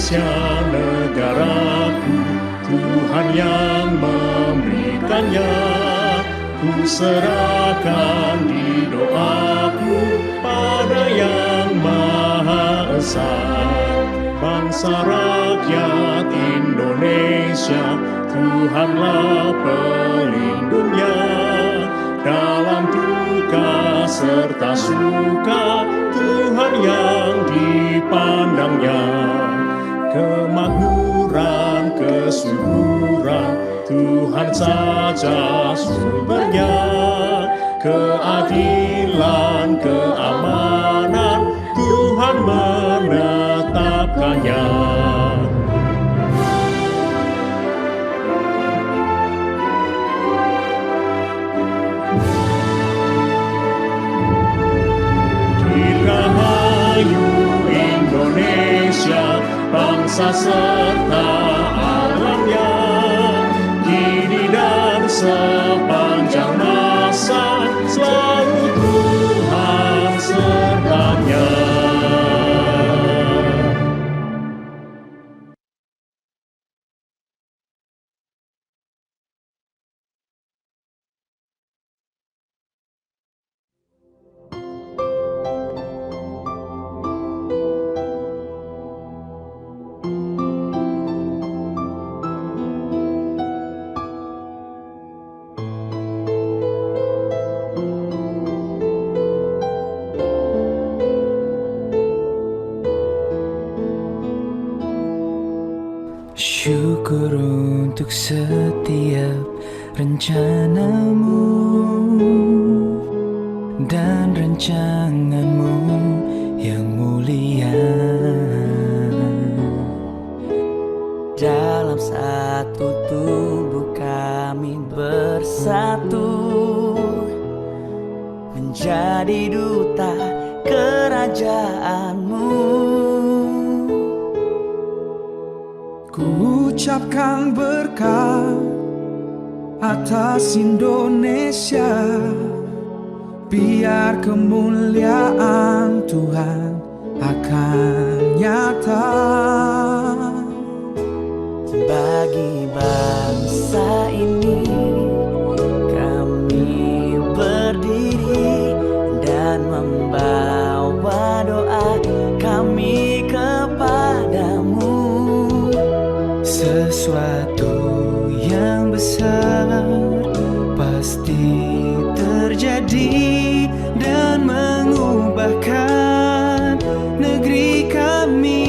Indonesia negaraku, Tuhan yang memberikannya. Ku serahkan di doaku pada Yang Maha Esa. Bangsa rakyat Indonesia, Tuhanlah pelindungnya. Dalam duka serta suka, Tuhan yang dipandangnya. Kemakmuran, kesuburan, Tuhan saja sumbernya. Keadilan, keamanan, Tuhan menetapkannya. Dirgahayu Indonesia, bangsa serta alamnya, kini dan sepanjang masa, selalu Tuhan sertanya. Syukur untuk setiap rencanamu dan rancanganmu yang mulia. Dalam satu tubuh kami bersatu, menjadi duta kerajaanmu. Ku ucapkan berkat atas Indonesia, biar kemuliaan Tuhan akan nyata. Bagi bangsa ini kami berdiri dan membawa doa kami kepadamu. Sesuatu yang besar pasti terjadi dan mengubahkan negeri kami.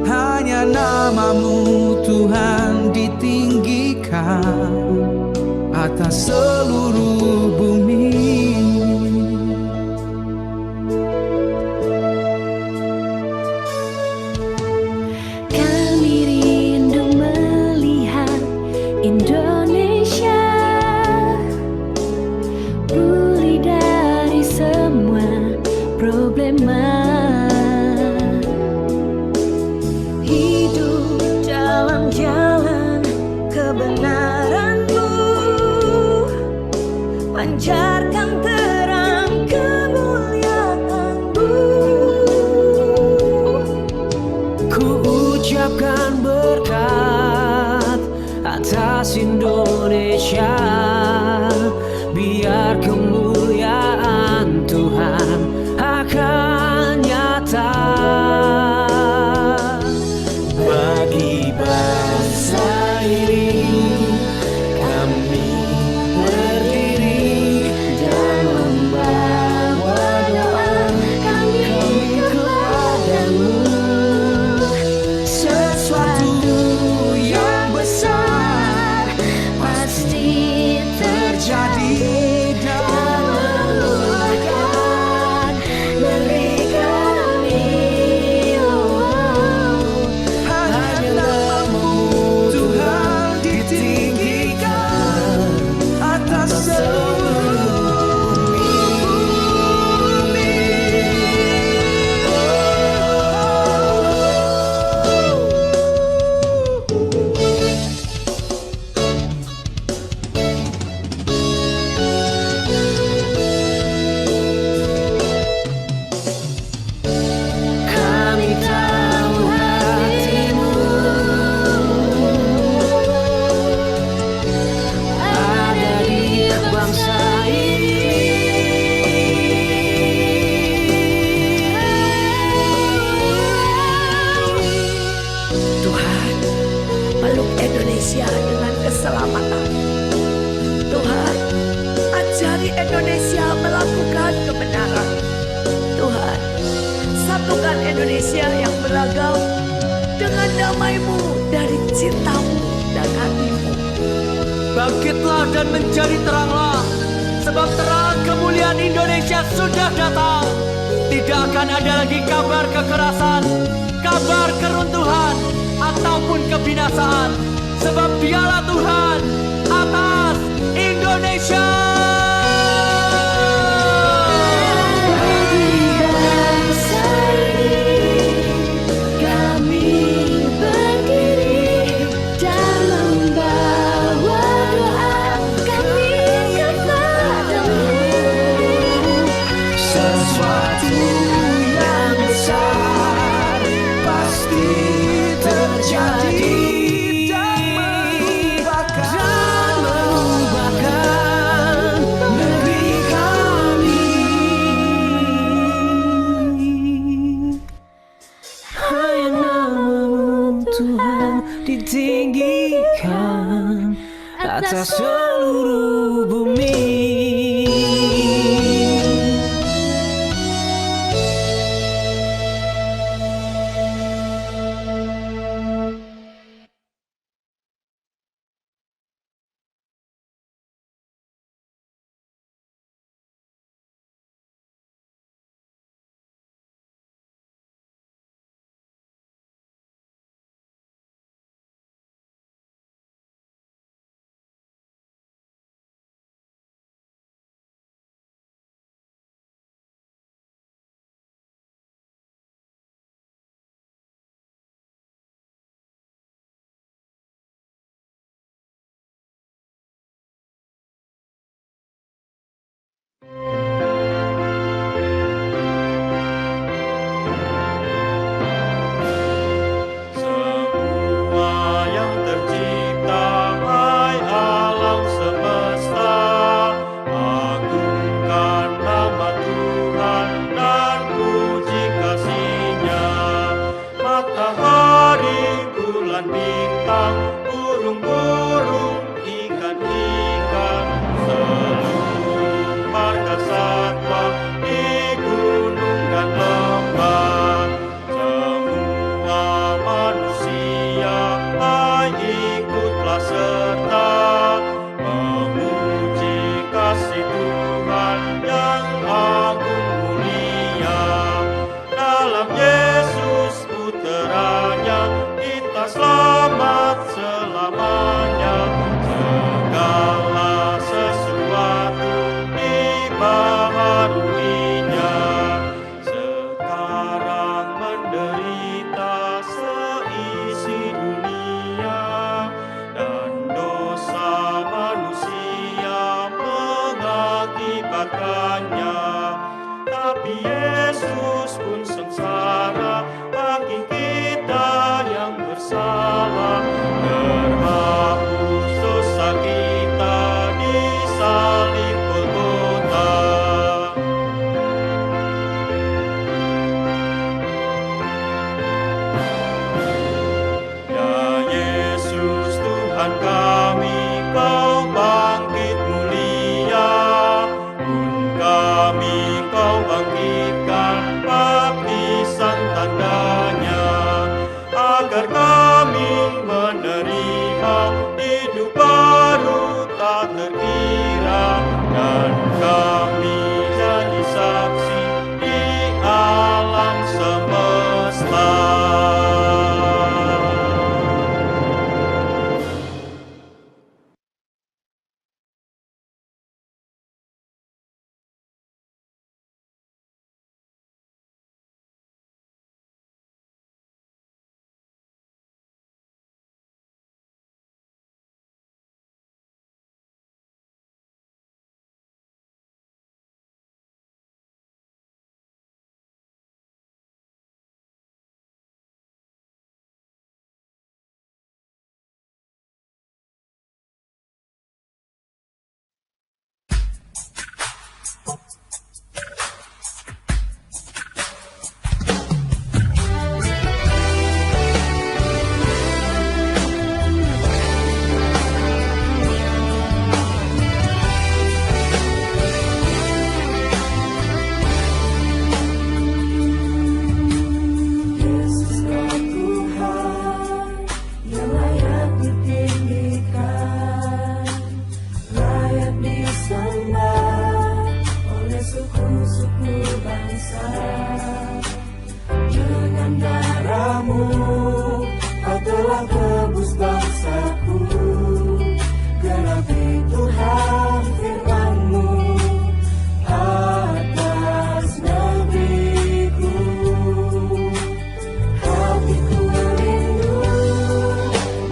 Hanya namamu Tuhan ditinggikan atas seluruh bumi. Kami rindu melihat Indonesia pulih dari semua problema. Hidup dalam jalan kebenaran-Mu, pancarkan terang kemuliaan-Mu. Ku ucapkan berkat atas Indonesia, biar kemuliaan Tuhan akan nyata. Bagi bangsa ini kami berdiri dan membawa doa kami kepadamu. Sesuatu yang besar pasti terjadi dan menyatukan Indonesia yang beragam dengan damai-Mu dari cinta-Mu dan hati-Mu. Bangkitlah dan menjadi teranglah, sebab terang kemuliaan Indonesia sudah datang. Tidak akan ada lagi kabar kekerasan, kabar keruntuhan, ataupun kebinasaan, sebab Dialah Tuhan atas Indonesia. Bagi bangsa ini kami berdiri dan membawa doa kami kepadamu. Sesuatu yang besar pasti terjadi dan mengubahkan negeri kami. Hanya nama-Mu Tuhan ditinggikan atas seluruh bumi. Semua yang tercipta, hai alam semesta, agungkan nama Tuhan dan puji kasih-Nya. Matahari, bulan, bintang, burung-burung, ikan-ikan, seluruh marga satwa di gunung dan lembah. Semua manusia, hai ikutlah serta memuji kasih Tuhan yang agung mulia. Dalam Yesus Puteranya kita selamat selamanya. Segala sesuatu dibaharuinya. Sekarang menderita seisi dunia, dan dosa manusia mengakibatkannya. Tapi Yesus pun sengsara bagi kita yang bersalah. Terhapus dosa kita di salib Golgota. Ya Yesus Tuhan kami, Kau bangkit mulia. Pun kami Kau bangkitkan baptisan tanda bangsa. Dengan darah-Mu Kau telah tebus bangsaku. Genapi Tuhan firman-Mu atas negeriku. Hatiku rindu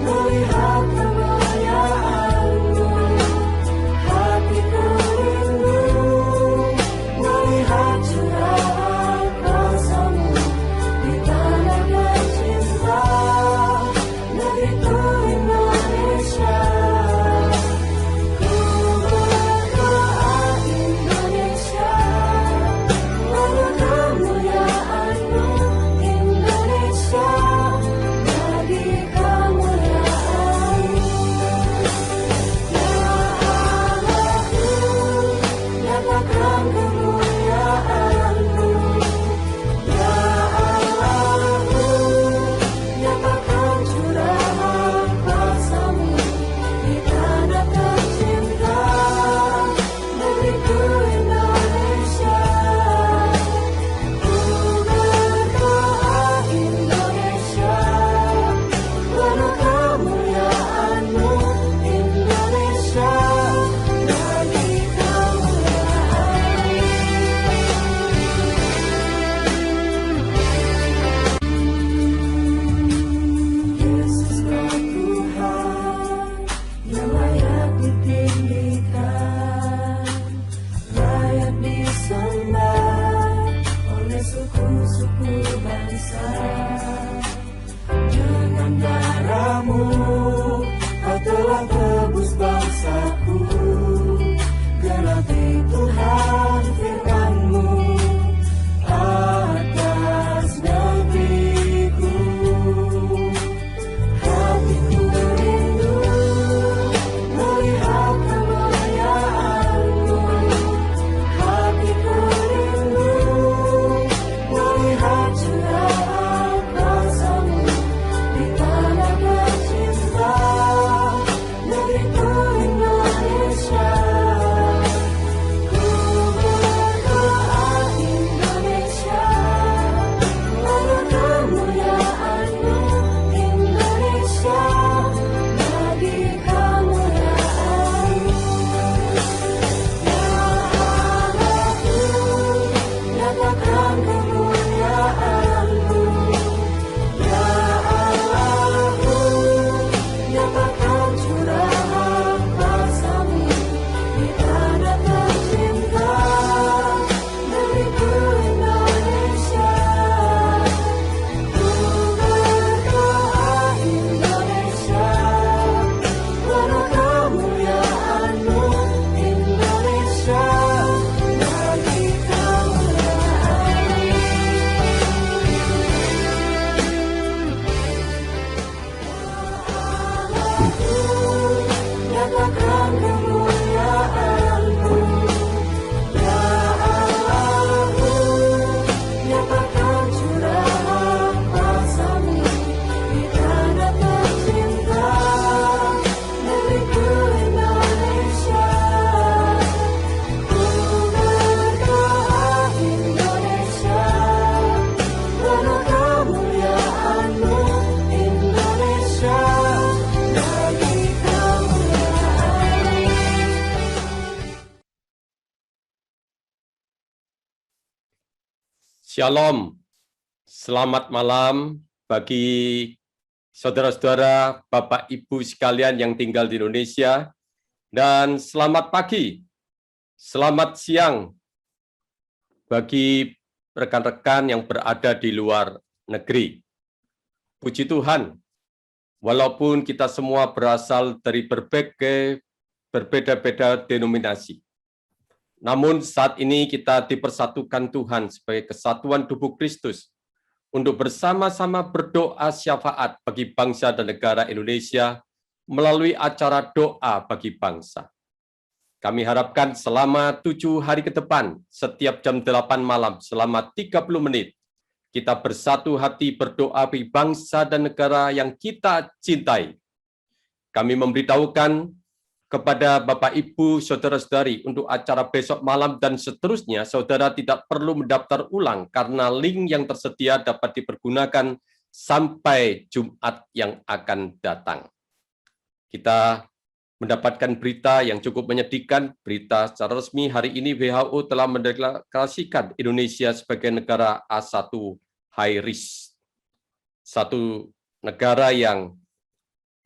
melihat kemuliaan-Mu. Hatiku rindu melihat curahan kuasa-Mu di tanah tercinta, negeriku Indonesia. Ku berdoa Indonesia, penuh kemuliaan-Mu Indonesia, bagi kemuliaan-Mu. Ya Allahku, nyatakan kemuliaan-Mu. Ya Allahku, nyatakan curahan kuasa-Mu di tanah tercinta, negeriku Indonesia. Ku berdoa Indonesia, penuh kemuliaan-Mu Indonesia, bagi kemuliaan-Mu. Yesus kau Tuhan yang layak ditinggikan, layak disembah oleh suku-suku bangsa. Dengan darah-Mu Kau telah tebus bangsaku. Genapi Tuhan firman-Mu atas negeriku. Hatiku rindu melihat kemuliaan-Mu. Hatiku rindu melihat curahan kuasa-Mu di tanah tercinta, negeriku Indonesia. Ku berdoa Indonesia, penuh kemuliaan-Mu Indonesia, bagi kemuliaan-Mu. Ya Allahku, nyatakan kemuliaan-Mu. Ya Allahku, nyatakan curahan kuasa-Mu di tanah tercinta, negeriku Indonesia. Ku berdoa Indonesia, penuh kemuliaan-Mu Indonesia, bagi kemuliaan-Mu. Nyatakan kemuliaan-Mu. Ya Allahku, nyatakan curahan kuasa-Mu di tanah tercinta, negeriku Indonesia. Ku berdoa Indonesia, penuh kemuliaan-Mu Indonesia, bagi kemuliaan-Mu. Shalom, selamat malam bagi saudara-saudara, Bapak Ibu sekalian yang tinggal di Indonesia, dan selamat pagi, selamat siang bagi rekan-rekan yang berada di luar negeri. Puji Tuhan, walaupun kita semua berasal dari berbeda-beda denominasi, namun saat ini kita dipersatukan Tuhan sebagai kesatuan tubuh Kristus untuk bersama-sama berdoa syafaat bagi bangsa dan negara Indonesia melalui acara doa bagi bangsa. Kami harapkan selama 7 hari ke depan, setiap jam 8 malam, selama 30 menit, kita bersatu hati berdoa bagi bangsa dan negara yang kita cintai. Kami memberitahukan kepada Bapak, Ibu, Saudara-saudari untuk acara besok malam dan seterusnya, saudara tidak perlu mendaftar ulang karena link yang tersedia dapat dipergunakan sampai Jumat yang akan datang. Kita mendapatkan berita yang cukup menyedihkan. Berita secara resmi hari ini WHO telah mendeklarasikan Indonesia sebagai negara A1 high risk. Satu negara yang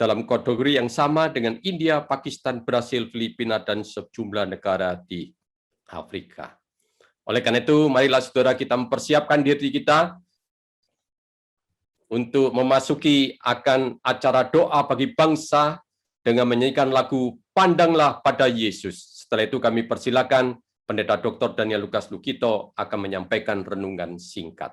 dalam kategori yang sama dengan India, Pakistan, Brasil, Filipina, dan sejumlah negara di Afrika. Oleh karena itu, marilah saudara kita mempersiapkan diri kita untuk memasuki akan acara doa bagi bangsa dengan menyanyikan lagu Pandanglah pada Yesus. Setelah itu kami persilakan Pendeta Dr. Daniel Lukas Lukito akan menyampaikan renungan singkat.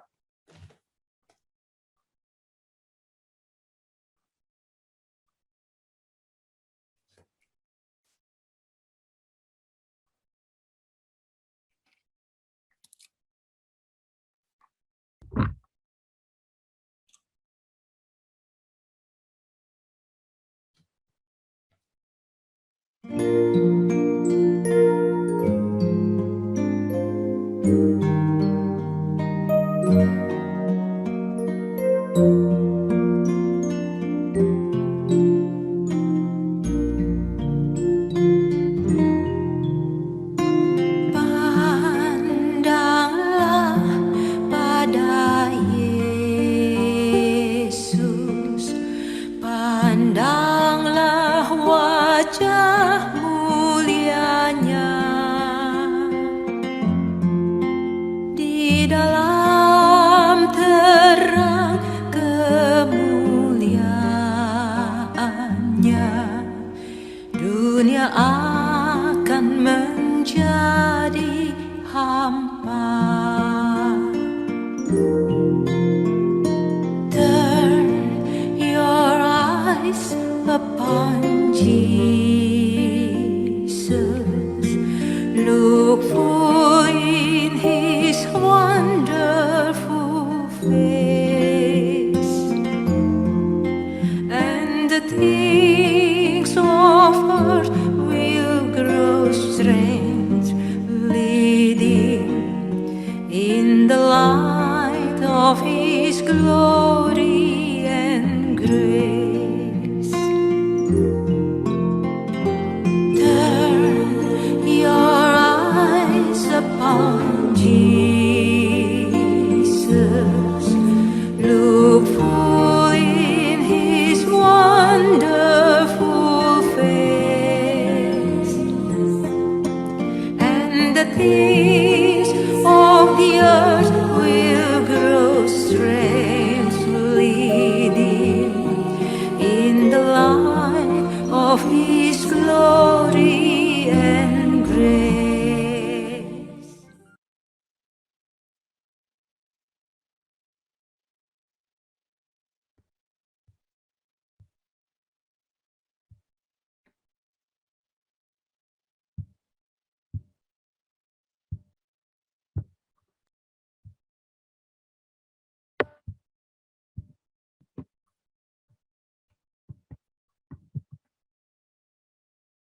Pandanglah pada Yesus, pandanglah wajah mulianya di dalam terang kemuliaannya. Dunia akan menjadi hampa. Turn your eyes upon Jesus. Look full in His wonderful face, and the things of earth will grow strength, leading in the light of His glory and grace. Turn your eyes upon Jesus. Look full in His wonderful face, and the things of the earth will grow strength, leading in the light of His glory and grace.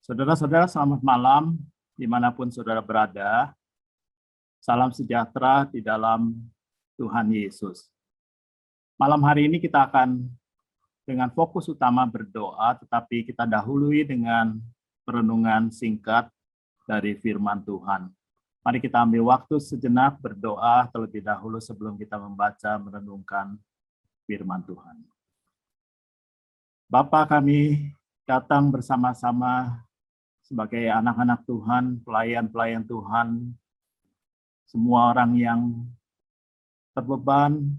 Saudara-saudara, selamat malam dimanapun saudara berada. Salam sejahtera di dalam Tuhan Yesus. Malam hari ini kita akan dengan fokus utama berdoa, tetapi kita dahului dengan perenungan singkat dari firman Tuhan. Mari kita ambil waktu sejenak berdoa terlebih dahulu sebelum kita membaca merenungkan firman Tuhan. Bapa, kami datang bersama-sama sebagai anak-anak Tuhan, pelayan-pelayan Tuhan, semua orang yang terbeban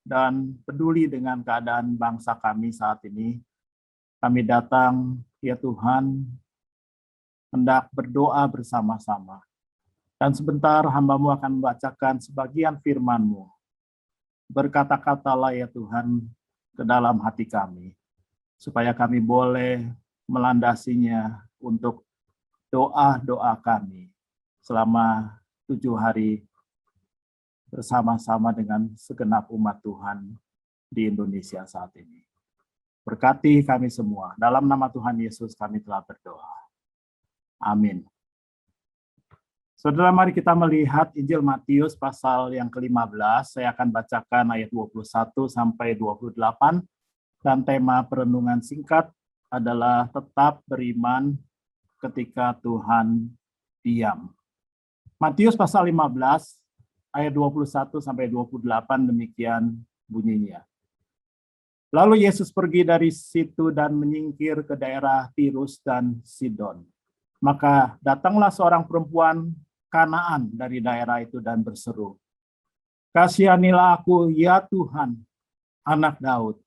dan peduli dengan keadaan bangsa kami saat ini. Kami datang, ya Tuhan, hendak berdoa bersama-sama. Dan sebentar hamba-Mu akan membacakan sebagian firman-Mu. Berkata-katalah ya Tuhan ke dalam hati kami, supaya kami boleh melandasinya untuk doa-doa kami selama 7 hari bersama-sama dengan segenap umat Tuhan di Indonesia saat ini. Berkati kami semua. Dalam nama Tuhan Yesus kami telah berdoa. Amin. Saudara, mari kita melihat Injil Matius pasal yang ke-15. Saya akan bacakan ayat 21 sampai 28. Dan tema perenungan singkat adalah tetap beriman ketika Tuhan diam. Matius pasal 15 ayat 21 sampai 28 demikian bunyinya. Lalu Yesus pergi dari situ dan menyingkir ke daerah Tirus dan Sidon. Maka datanglah seorang perempuan Kanaan dari daerah itu dan berseru, "Kasihanilah aku, ya Tuhan, anak Daud,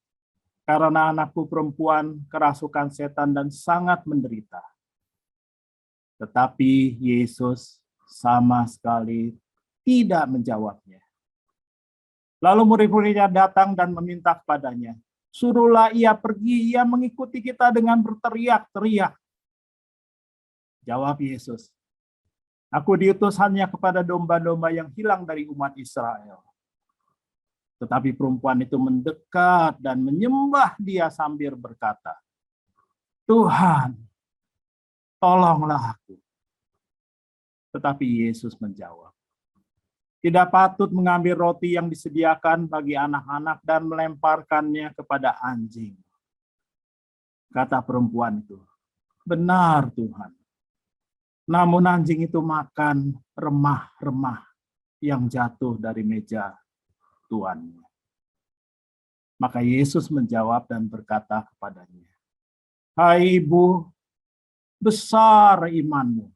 karena anakku perempuan kerasukan setan dan sangat menderita." Tetapi Yesus sama sekali tidak menjawabnya. Lalu murid-muridnya datang dan meminta kepadanya, "Suruhlah ia pergi, ia mengikuti kita dengan berteriak-teriak." Jawab Yesus, "Aku diutus hanya kepada domba-domba yang hilang dari umat Israel." Tetapi perempuan itu mendekat dan menyembah dia sambil berkata, "Tuhan, tolonglah aku." Tetapi Yesus menjawab, "Tidak patut mengambil roti yang disediakan bagi anak-anak dan melemparkannya kepada anjing." Kata perempuan itu, "Benar Tuhan. Namun anjing itu makan remah-remah yang jatuh dari meja tuannya." Maka Yesus menjawab dan berkata kepadanya, "Hai ibu, besar imanmu.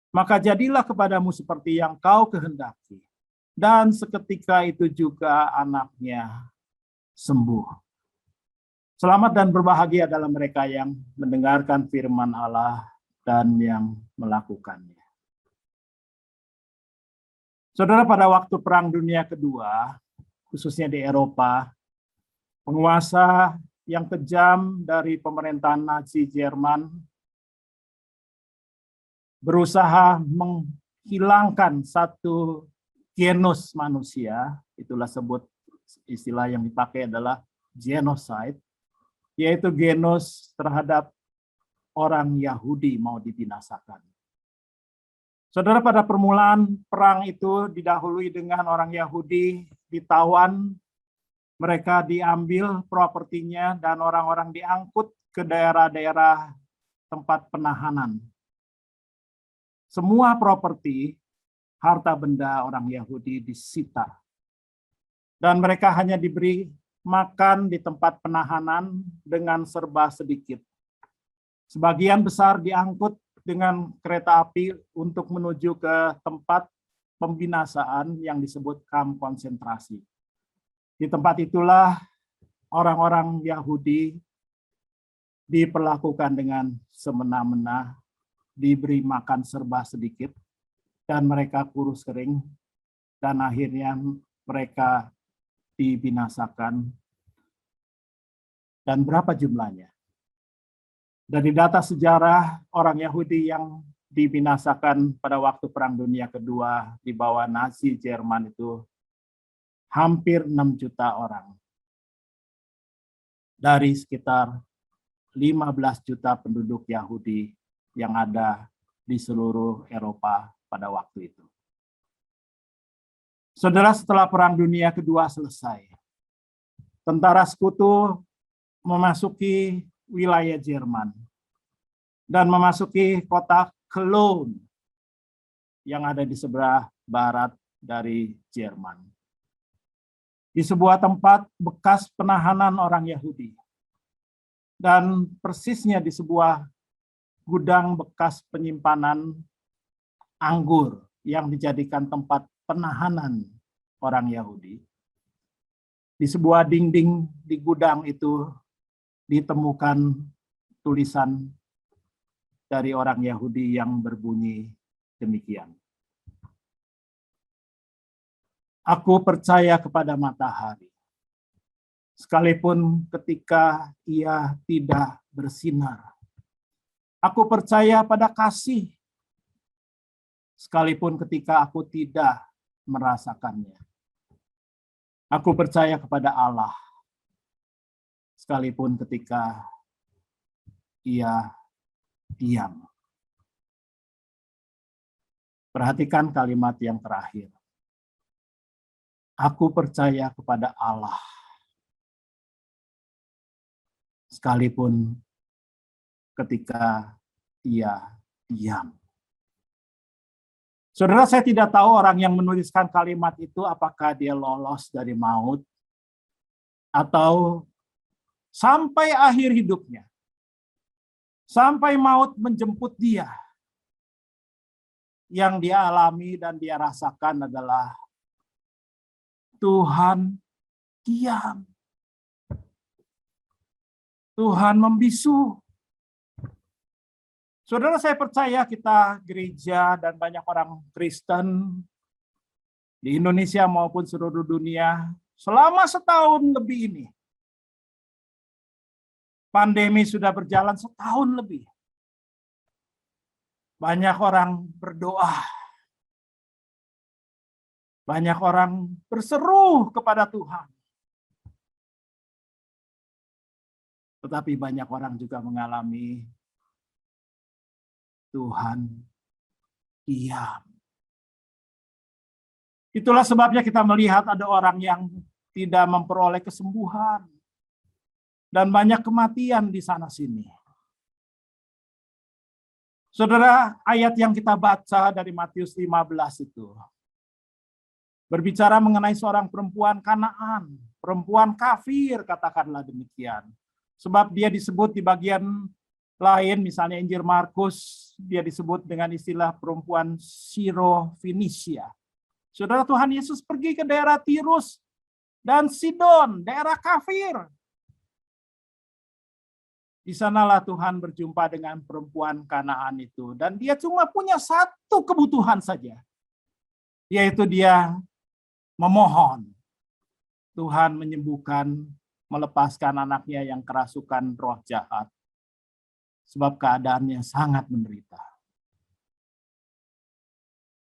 Maka jadilah kepadamu seperti yang kau kehendaki." Dan seketika itu juga anaknya sembuh. Selamat dan berbahagia adalah mereka yang mendengarkan firman Allah dan yang melakukannya. Saudara, pada waktu Perang Dunia Kedua, khususnya di Eropa, penguasa yang kejam dari pemerintahan Nazi Jerman berusaha menghilangkan satu genus manusia, itulah sebut istilah yang dipakai adalah genocide, yaitu genus terhadap orang Yahudi mau dibinasakan. Saudara, pada permulaan perang itu didahului dengan orang Yahudi ditawan, mereka diambil propertinya dan orang-orang diangkut ke daerah-daerah tempat penahanan. Semua properti, harta benda orang Yahudi disita. Dan mereka hanya diberi makan di tempat penahanan dengan serba sedikit. Sebagian besar diangkut dengan kereta api untuk menuju ke tempat pembinasaan yang disebut kamp konsentrasi. Di tempat itulah orang-orang Yahudi diperlakukan dengan semena-mena, diberi makan serba sedikit, dan mereka kurus kering, dan akhirnya mereka dibinasakan. Dan berapa jumlahnya? Dari data sejarah, orang Yahudi yang dibinasakan pada waktu Perang Dunia Kedua di bawah Nazi Jerman itu hampir 6 juta orang. Dari sekitar 15 juta penduduk Yahudi yang ada di seluruh Eropa pada waktu itu. Saudara, setelah Perang Dunia Kedua selesai, tentara sekutu memasuki wilayah Jerman dan memasuki kota Cologne yang ada di sebelah barat dari Jerman. Di sebuah tempat bekas penahanan orang Yahudi. Dan persisnya di sebuah gudang bekas penyimpanan anggur yang dijadikan tempat penahanan orang Yahudi. Di sebuah dinding di gudang itu ditemukan tulisan dari orang Yahudi yang berbunyi demikian. Aku percaya kepada matahari, sekalipun ketika ia tidak bersinar. Aku percaya pada kasih, sekalipun ketika aku tidak merasakannya. Aku percaya kepada Allah, sekalipun ketika ia diam. Perhatikan kalimat yang terakhir. Aku percaya kepada Allah. Sekalipun ketika Ia diam. Saudara, saya tidak tahu orang yang menuliskan kalimat itu apakah dia lolos dari maut atau sampai akhir hidupnya. Sampai maut menjemput dia. Yang dia alami dan dia rasakan adalah Tuhan diam. Tuhan membisu. Saudara, saya percaya kita gereja dan banyak orang Kristen di Indonesia maupun seluruh dunia selama setahun lebih ini. Pandemi sudah berjalan setahun lebih. Banyak orang berdoa. Banyak orang berseru kepada Tuhan. Tetapi banyak orang juga mengalami Tuhan diam. Itulah sebabnya kita melihat ada orang yang tidak memperoleh kesembuhan. Dan banyak kematian di sana-sini. Saudara, ayat yang kita baca dari Matius 15 itu berbicara mengenai seorang perempuan Kanaan, perempuan kafir, katakanlah demikian. Sebab dia disebut di bagian lain, misalnya Injil Markus, dia disebut dengan istilah perempuan Siro-Finisia. Saudara, Tuhan Yesus pergi ke daerah Tirus dan Sidon, daerah kafir. Di sanalah Tuhan berjumpa dengan perempuan Kanaan itu. Dan dia cuma punya satu kebutuhan saja. Yaitu dia memohon Tuhan menyembuhkan, melepaskan anaknya yang kerasukan roh jahat. Sebab keadaannya sangat menderita.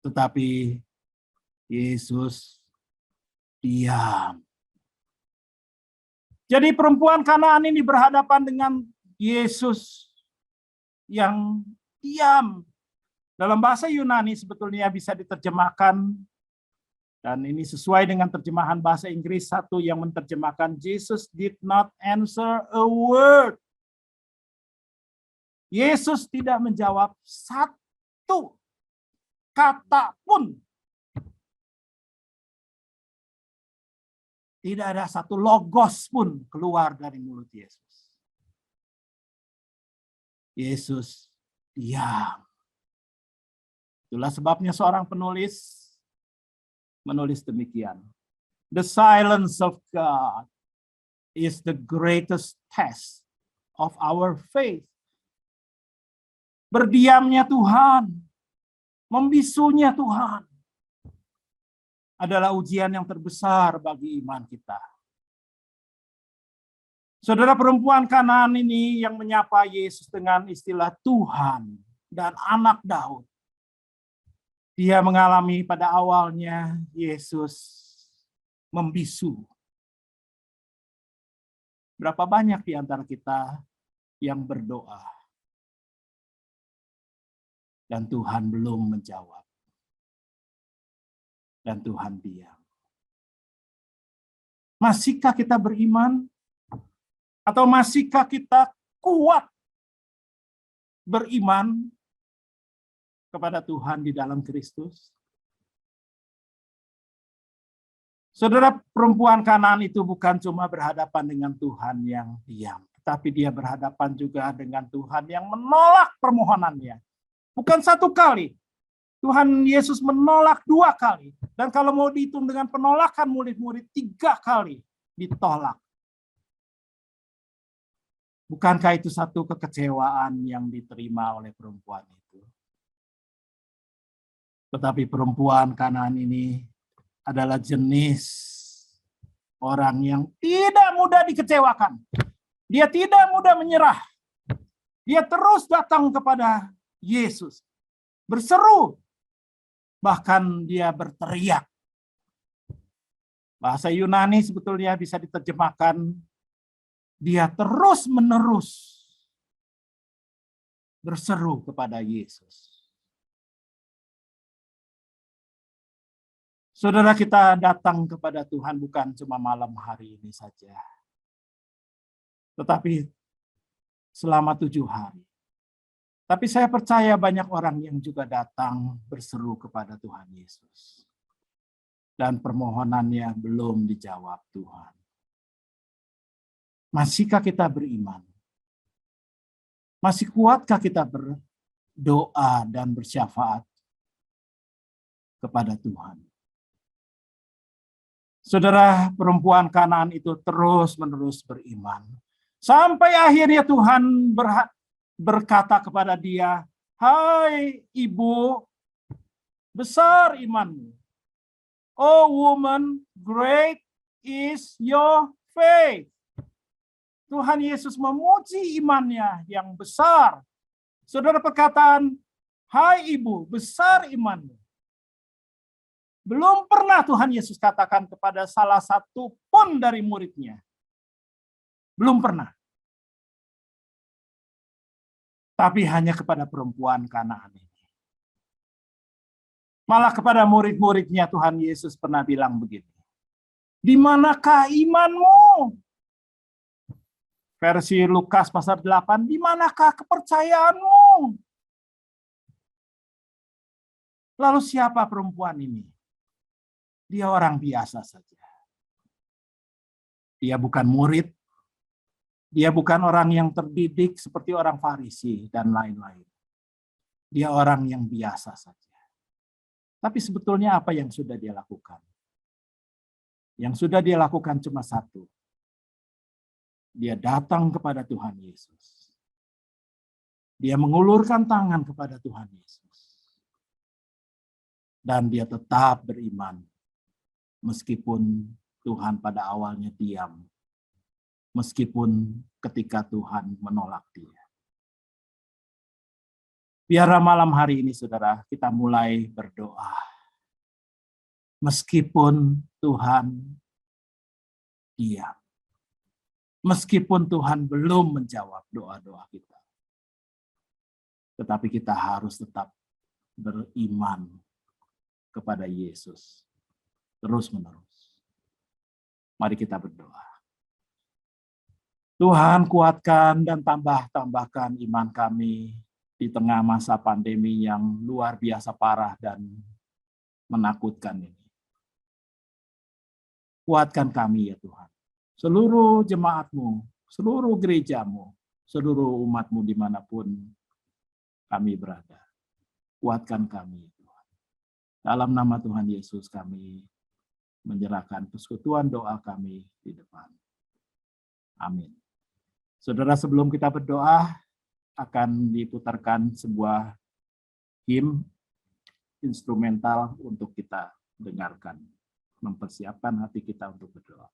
Tetapi Yesus diam. Jadi perempuan Kanaan ini berhadapan dengan Yesus yang diam. Dalam bahasa Yunani sebetulnya bisa diterjemahkan, dan ini sesuai dengan terjemahan bahasa Inggris satu yang menerjemahkan Jesus did not answer a word. Yesus tidak menjawab satu kata pun. Tidak ada satu logos pun keluar dari mulut Yesus. Yesus diam. Itulah sebabnya seorang penulis menulis demikian. The silence of God is the greatest test of our faith. Berdiamnya Tuhan, membisunya Tuhan, adalah ujian yang terbesar bagi iman kita. Saudara, perempuan Kanaan ini yang menyapa Yesus dengan istilah Tuhan dan anak Daud. Dia mengalami pada awalnya Yesus membisu. Berapa banyak di antara kita yang berdoa dan Tuhan belum menjawab. Dan Tuhan diam. Masihkah kita beriman? Atau masihkah kita kuat beriman kepada Tuhan di dalam Kristus? Saudara, perempuan Kanaan itu bukan cuma berhadapan dengan Tuhan yang diam, tetapi dia berhadapan juga dengan Tuhan yang menolak permohonannya. Bukan satu kali. Tuhan Yesus menolak 2 kali. Dan kalau mau dihitung dengan penolakan murid-murid 3 kali ditolak. Bukankah itu satu kekecewaan yang diterima oleh perempuan itu? Tetapi perempuan Kanaan ini adalah jenis orang yang tidak mudah dikecewakan. Dia tidak mudah menyerah. Dia terus datang kepada Yesus. Berseru. Bahkan dia berteriak. Bahasa Yunani sebetulnya bisa diterjemahkan, dia terus-menerus berseru kepada Yesus. Saudara, kita datang kepada Tuhan bukan cuma malam hari ini saja, tetapi selama 7 hari. Tapi saya percaya banyak orang yang juga datang berseru kepada Tuhan Yesus. Dan permohonannya belum dijawab Tuhan. Masihkah kita beriman? Masih kuatkah kita berdoa dan bersyafaat kepada Tuhan? Saudara, perempuan Kanaan itu terus-menerus beriman. Sampai akhirnya Tuhan berkata kepada dia, "Hai ibu, besar imanmu. Oh woman, great is your faith." Tuhan Yesus memuji imannya yang besar. Saudara, perkataan, "Hai ibu, besar imanmu." Belum pernah Tuhan Yesus katakan kepada salah satu pun dari muridnya. Belum pernah. Tapi hanya kepada perempuan Kanaan ini. Malah kepada murid-muridnya Tuhan Yesus pernah bilang begini. "Di manakah imanmu?" Versi Lukas pasal 8, "Di manakah kepercayaanmu?" Lalu siapa perempuan ini? Dia orang biasa saja. Dia bukan murid. Dia bukan orang yang terdidik seperti orang Farisi dan lain-lain. Dia orang yang biasa saja. Tapi sebetulnya apa yang sudah dia lakukan? Yang sudah dia lakukan cuma satu. Dia datang kepada Tuhan Yesus. Dia mengulurkan tangan kepada Tuhan Yesus. Dan dia tetap beriman. Meskipun Tuhan pada awalnya diam. Meskipun ketika Tuhan menolak dia. Biarlah malam hari ini, saudara, kita mulai berdoa. Meskipun Tuhan diam. Meskipun Tuhan belum menjawab doa-doa kita. Tetapi kita harus tetap beriman kepada Yesus. Terus-menerus. Mari kita berdoa. Tuhan, kuatkan dan tambahkan iman kami di tengah masa pandemi yang luar biasa parah dan menakutkan ini. Kuatkan kami ya Tuhan. Seluruh jemaat-Mu, seluruh gereja-Mu, seluruh umat-Mu dimanapun kami berada. Kuatkan kami ya Tuhan. Dalam nama Tuhan Yesus kami menyerahkan persekutuan doa kami di depan. Amin. Saudara, sebelum kita berdoa, akan diputarkan sebuah hymn instrumental untuk kita dengarkan. Mempersiapkan hati kita untuk berdoa.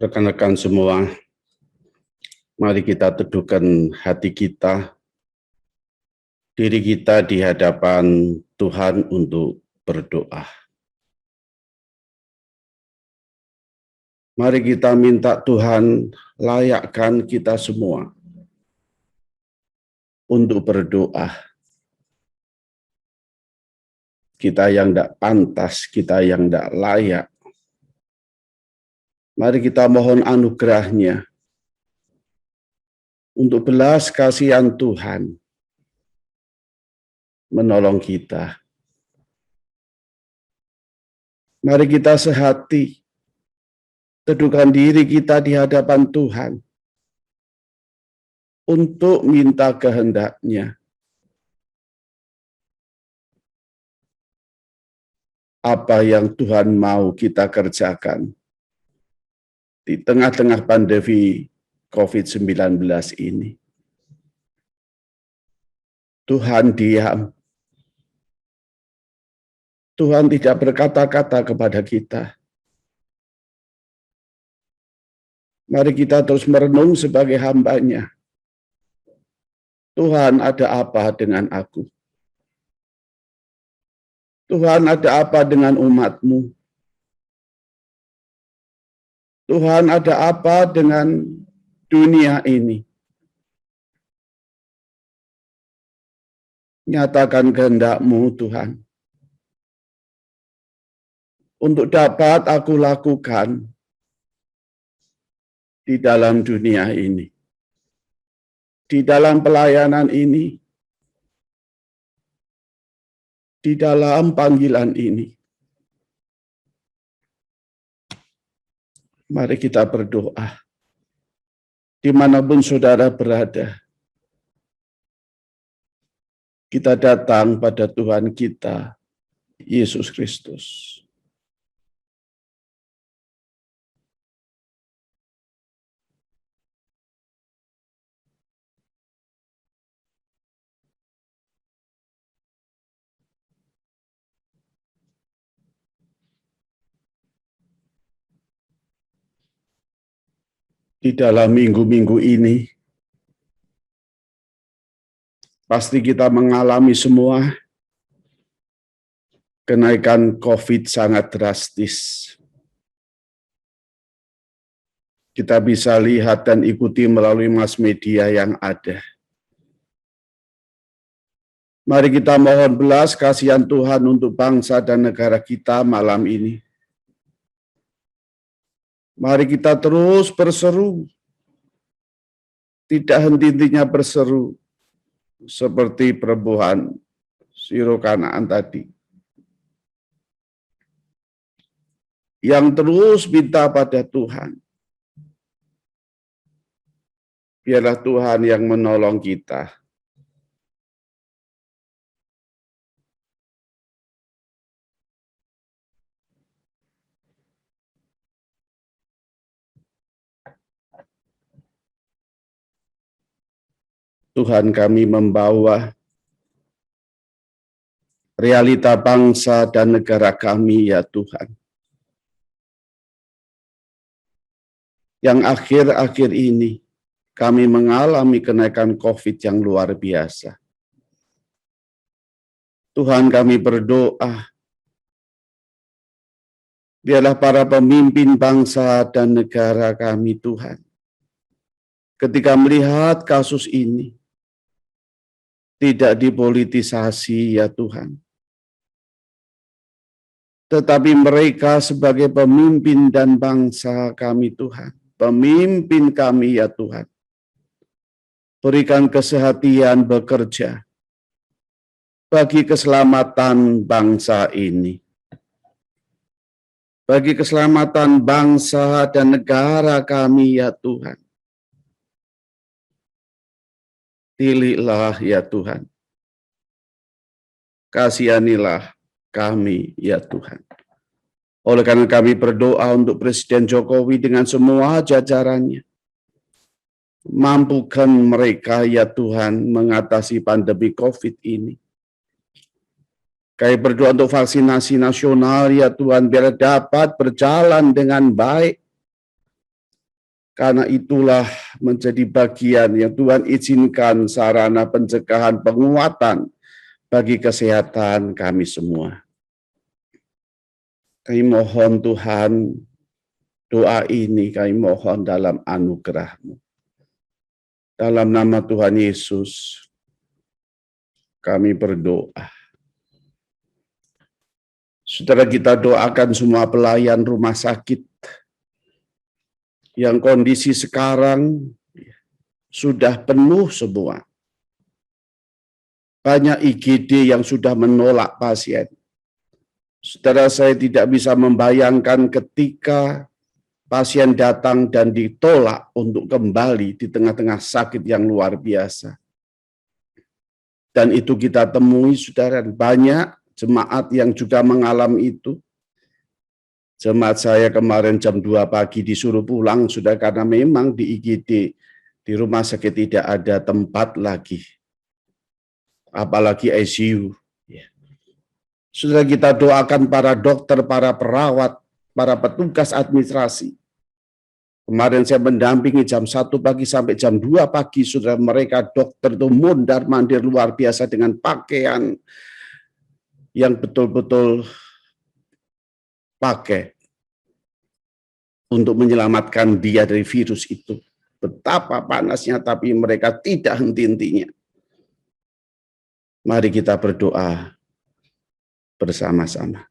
Rekan-rekan semua, mari kita teduhkan hati kita, diri kita di hadapan Tuhan untuk berdoa. Mari kita minta Tuhan layakkan kita semua untuk berdoa. Kita yang tidak pantas, kita yang tidak layak. Mari kita mohon anugerah-Nya untuk belas kasihan Tuhan menolong kita. Mari kita sehati, teduhkan diri kita di hadapan Tuhan untuk minta kehendak-Nya. Apa yang Tuhan mau kita kerjakan di tengah-tengah pandemi COVID-19 ini. Tuhan diam. Tuhan tidak berkata-kata kepada kita. Mari kita terus merenung sebagai hamba-Nya. Tuhan, ada apa dengan aku? Tuhan, ada apa dengan umat-Mu? Tuhan, ada apa dengan dunia ini? Nyatakan kehendak-Mu, Tuhan. Untuk dapat aku lakukan di dalam dunia ini. Di dalam pelayanan ini. Di dalam panggilan ini. Mari kita berdoa. Dimanapun saudara berada, kita datang pada Tuhan kita, Yesus Kristus. Di dalam minggu-minggu ini, pasti kita mengalami semua kenaikan COVID sangat drastis. Kita bisa lihat dan ikuti melalui mass media yang ada. Mari kita mohon belas kasihan Tuhan untuk bangsa dan negara kita malam ini. Mari kita terus berseru, tidak henti-hentinya berseru, seperti perempuan Siro Kanaan tadi. Yang terus minta pada Tuhan. Biarlah Tuhan yang menolong kita. Tuhan, kami membawa realita bangsa dan negara kami, ya Tuhan. Yang akhir-akhir ini kami mengalami kenaikan COVID yang luar biasa. Tuhan, kami berdoa, biarlah para pemimpin bangsa dan negara kami, Tuhan, ketika melihat kasus ini, tidak dipolitisasi, ya Tuhan. Tetapi mereka sebagai pemimpin dan bangsa kami, Tuhan. Pemimpin kami, ya Tuhan. Berikan kesehatian bekerja bagi keselamatan bangsa ini. Bagi keselamatan bangsa dan negara kami, ya Tuhan. Pilihlah, ya Tuhan. Kasihanilah kami, ya Tuhan. Oleh karena kami berdoa untuk Presiden Jokowi dengan semua jajarannya. Mampukan mereka, ya Tuhan, mengatasi pandemi COVID ini. Kami berdoa untuk vaksinasi nasional, ya Tuhan, biar dapat berjalan dengan baik. Karena itulah menjadi bagian yang Tuhan izinkan sarana pencegahan penguatan bagi kesehatan kami semua. Kami mohon Tuhan, doa ini kami mohon dalam anugerah-Mu. Dalam nama Tuhan Yesus, kami berdoa. Saudara, kita doakan semua pelayan rumah sakit yang kondisi sekarang sudah penuh semua. Banyak IGD yang sudah menolak pasien. Saudara, saya tidak bisa membayangkan ketika pasien datang dan ditolak untuk kembali di tengah-tengah sakit yang luar biasa. Dan itu kita temui, saudara, banyak jemaat yang juga mengalami itu. Jemaat saya kemarin jam 2 pagi disuruh pulang, sudah, karena memang di IGD, di rumah sakit tidak ada tempat lagi. Apalagi ICU. Sudah, kita doakan para dokter, para perawat, para petugas administrasi. Kemarin saya mendampingi jam 1 pagi sampai jam 2 pagi, sudah, mereka dokter itu mondar-mandir luar biasa dengan pakaian yang betul-betul pakai untuk menyelamatkan dia dari virus itu. Betapa panasnya, tapi mereka tidak henti-hentinya. Mari kita berdoa bersama-sama.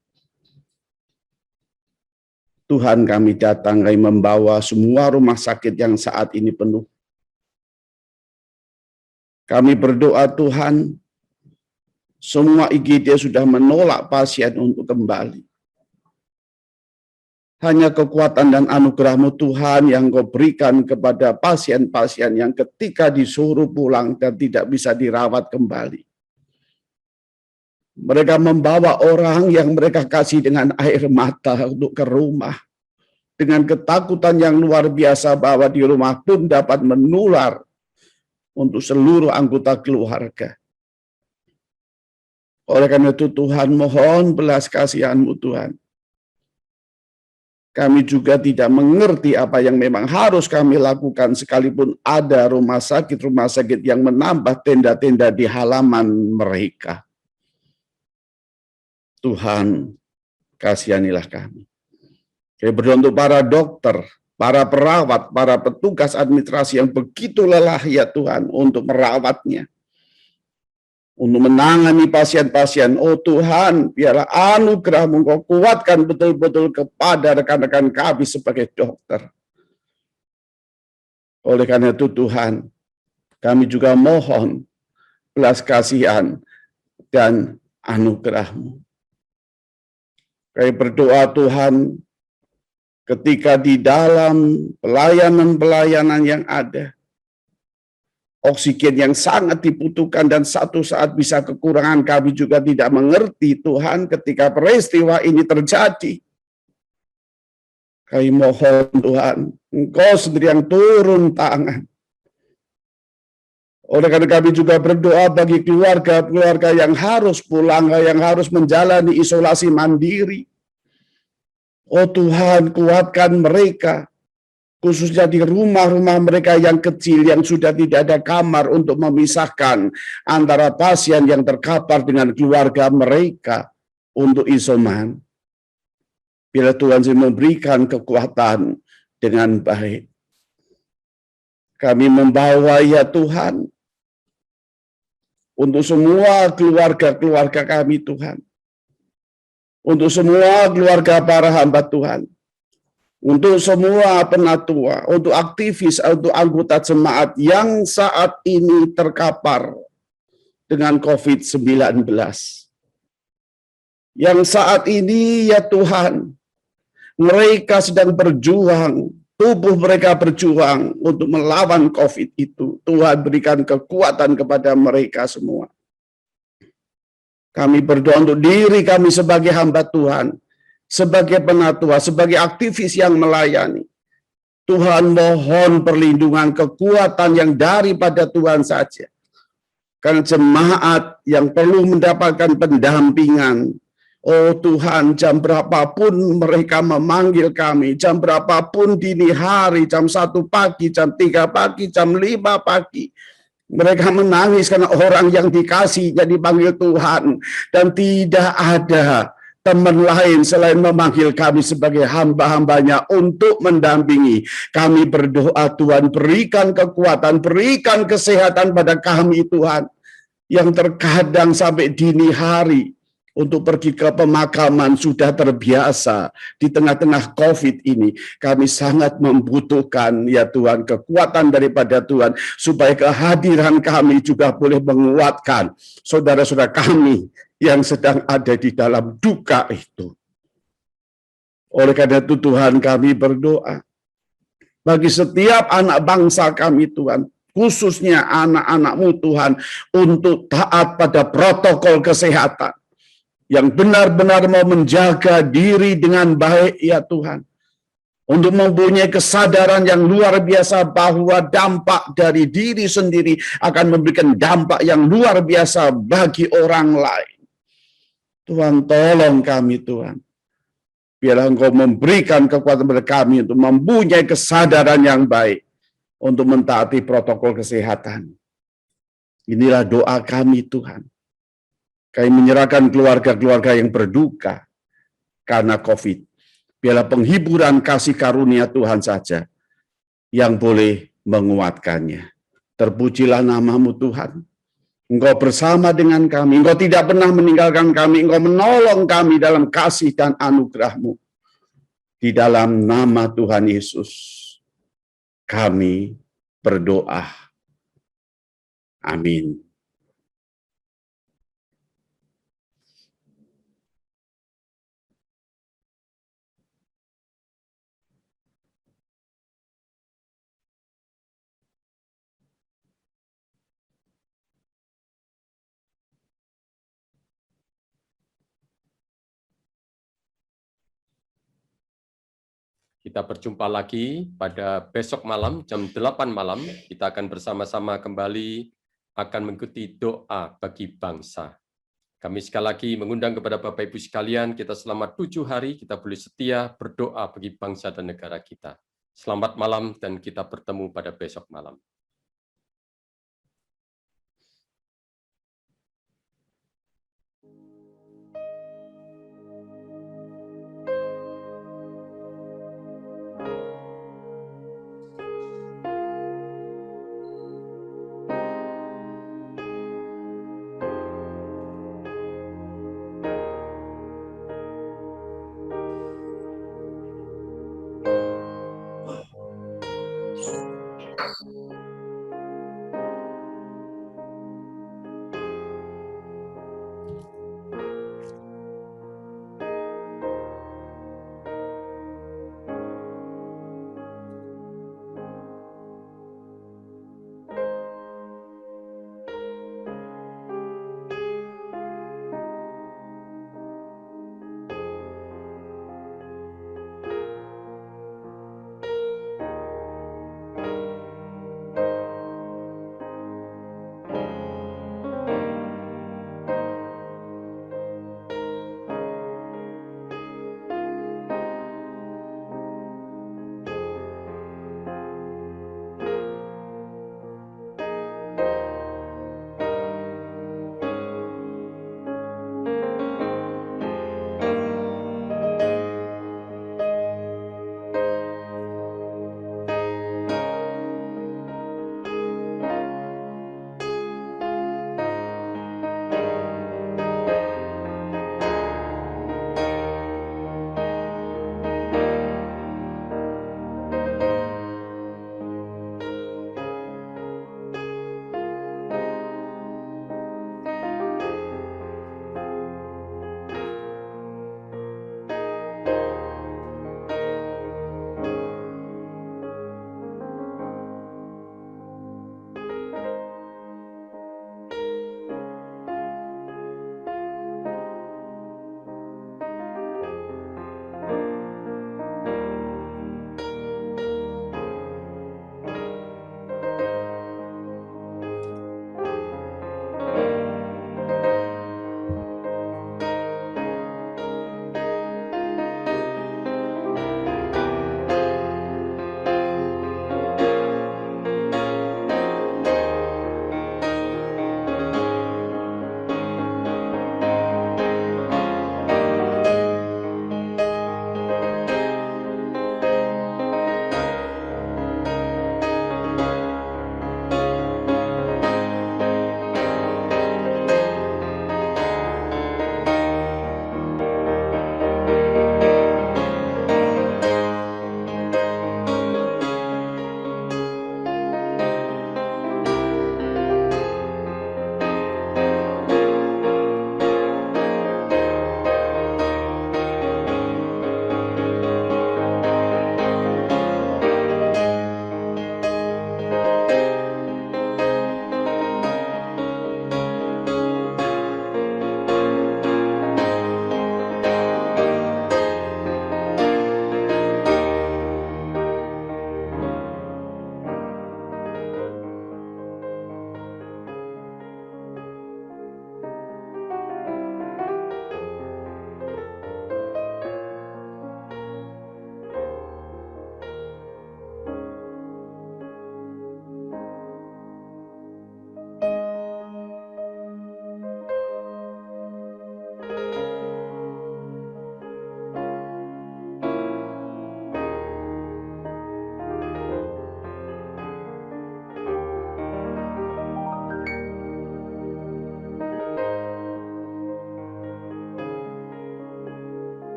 Tuhan, kami datang, kami membawa semua rumah sakit yang saat ini penuh. Kami berdoa, Tuhan, semua IGD sudah menolak pasien untuk kembali. Hanya kekuatan dan anugerah-Mu Tuhan yang Kau berikan kepada pasien-pasien yang ketika disuruh pulang dan tidak bisa dirawat kembali. Mereka membawa orang yang mereka kasih dengan air mata untuk ke rumah. Dengan ketakutan yang luar biasa bahwa di rumah pun dapat menular untuk seluruh anggota keluarga. Oleh karena itu Tuhan, mohon belas kasihan-Mu Tuhan. Kami juga tidak mengerti apa yang memang harus kami lakukan, sekalipun ada rumah sakit yang menambah tenda-tenda di halaman mereka. Tuhan, kasihanilah kami. Kami berdoa untuk para dokter, para perawat, para petugas administrasi yang begitu lelah, ya Tuhan, untuk merawatnya, untuk menangani pasien-pasien. Oh Tuhan, biarlah anugerah-Mu Kau kuatkan betul-betul kepada rekan-rekan kami sebagai dokter. Oleh karena itu Tuhan, kami juga mohon belas kasihan dan anugerah-Mu. Kami berdoa Tuhan, ketika di dalam pelayanan-pelayanan yang ada, oksigen yang sangat dibutuhkan dan satu saat bisa kekurangan, kami juga tidak mengerti Tuhan ketika peristiwa ini terjadi. Kami mohon Tuhan, Engkau sendiri yang turun tangan. Oleh karena kami juga berdoa bagi keluarga-keluarga yang harus pulang, yang harus menjalani isolasi mandiri. Oh Tuhan, kuatkan mereka, khususnya di rumah-rumah mereka yang kecil, yang sudah tidak ada kamar untuk memisahkan antara pasien yang terkapar dengan keluarga mereka untuk isoman. Bila Tuhan memberikan kekuatan dengan baik, kami membawa ya Tuhan, untuk semua keluarga-keluarga kami Tuhan, untuk semua keluarga para hamba Tuhan, untuk semua penatua, untuk aktivis, untuk anggota jemaat yang saat ini terkapar dengan COVID-19. Yang saat ini ya Tuhan, mereka sedang berjuang, tubuh mereka berjuang untuk melawan COVID itu. Tuhan berikan kekuatan kepada mereka semua. Kami berdoa untuk diri kami sebagai hamba Tuhan, sebagai penatua, sebagai aktivis yang melayani. Tuhan mohon perlindungan, kekuatan yang daripada Tuhan saja. Karena jemaat yang perlu mendapatkan pendampingan, Oh Tuhan, jam berapapun mereka memanggil kami, jam berapapun dini hari, jam 1 pagi, jam 3 pagi, jam 5 pagi, mereka menangis karena orang yang dikasihnya dipanggil Tuhan, dan tidak ada teman lain selain memanggil kami sebagai hamba-hambanya untuk mendampingi. Kami berdoa, Tuhan, berikan kekuatan, berikan kesehatan pada kami, Tuhan, yang terkadang sampai dini hari untuk pergi ke pemakaman sudah terbiasa di tengah-tengah COVID ini. Kami sangat membutuhkan, ya Tuhan, kekuatan daripada Tuhan, supaya kehadiran kami juga boleh menguatkan saudara-saudara kami yang sedang ada di dalam duka itu. Oleh karena itu Tuhan, kami berdoa bagi setiap anak bangsa kami, Tuhan, khususnya anak-anak-Mu Tuhan, untuk taat pada protokol kesehatan, yang benar-benar mau menjaga diri dengan baik, ya Tuhan, untuk mempunyai kesadaran yang luar biasa bahwa dampak dari diri sendiri akan memberikan dampak yang luar biasa bagi orang lain. Tuhan, tolong kami, Tuhan. Biarlah Engkau memberikan kekuatan kepada kami untuk mempunyai kesadaran yang baik untuk mentaati protokol kesehatan. Inilah doa kami, Tuhan. Kami menyerahkan keluarga-keluarga yang berduka karena COVID. Biarlah penghiburan kasih karunia Tuhan saja yang boleh menguatkannya. Terpujilah nama-Mu Tuhan. Engkau bersama dengan kami. Engkau tidak pernah meninggalkan kami. Engkau menolong kami dalam kasih dan anugerah-Mu. Di dalam nama Tuhan Yesus, kami berdoa. Amin. Kita berjumpa lagi pada besok malam jam 8 malam. Kita akan bersama-sama kembali akan mengikuti doa bagi bangsa. Kami sekali lagi mengundang kepada Bapak Ibu sekalian, kita selama 7 hari kita boleh setia berdoa bagi bangsa dan negara kita. Selamat malam dan kita bertemu pada besok malam.